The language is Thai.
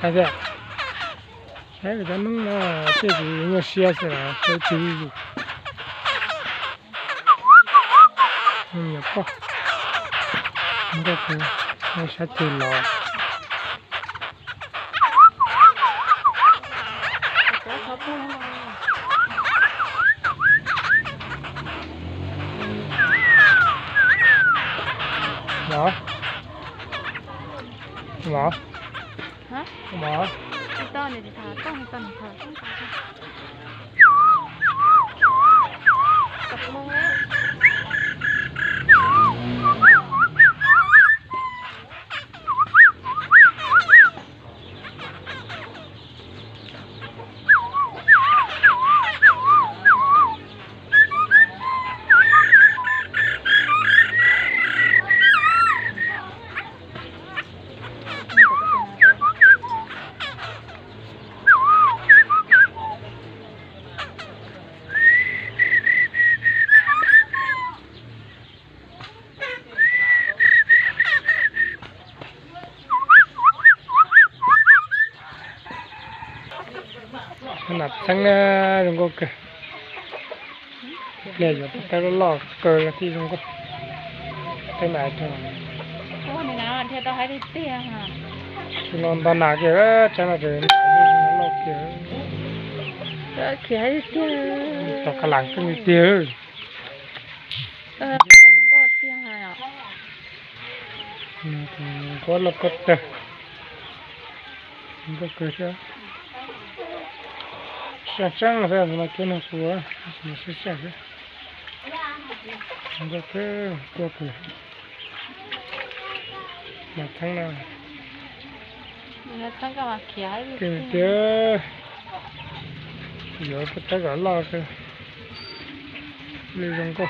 啥子？哎，给他弄了，这是人家歇死了，还走路。也不，应该是那啥走了。嘛？干嘛？啊？干嘛？你到你的他，到你他。10 โมงแล้วนัดทั้งตรงก็เกิดเลยอยู่แต่ก็ลอกเกิดที่ตรงก็ไปไหนจัง โอ้ในงานเที่ยวต้องให้ได้เตี้ยค่ะ ที่นอนตอนหนักเยอะจังเลยลอกเยอะ ก็เขียนให้ได้เตี้ย ต่อขลังก็มีเตี้ยแต่ต้องก็เตี้ยค่ะก็ลอกก็เตี้ยก็เกิดใช่ช่างๆเลยนะแค่นั้นสัวไม่ใช่ช่างเลยก็คือมาทั้งนั้นแล้วต้องก็มาเขียนให้ได้ เตี้ เตี้ ย ย เดี๋ยวไปตักก็ลอกเลยเรื่องก็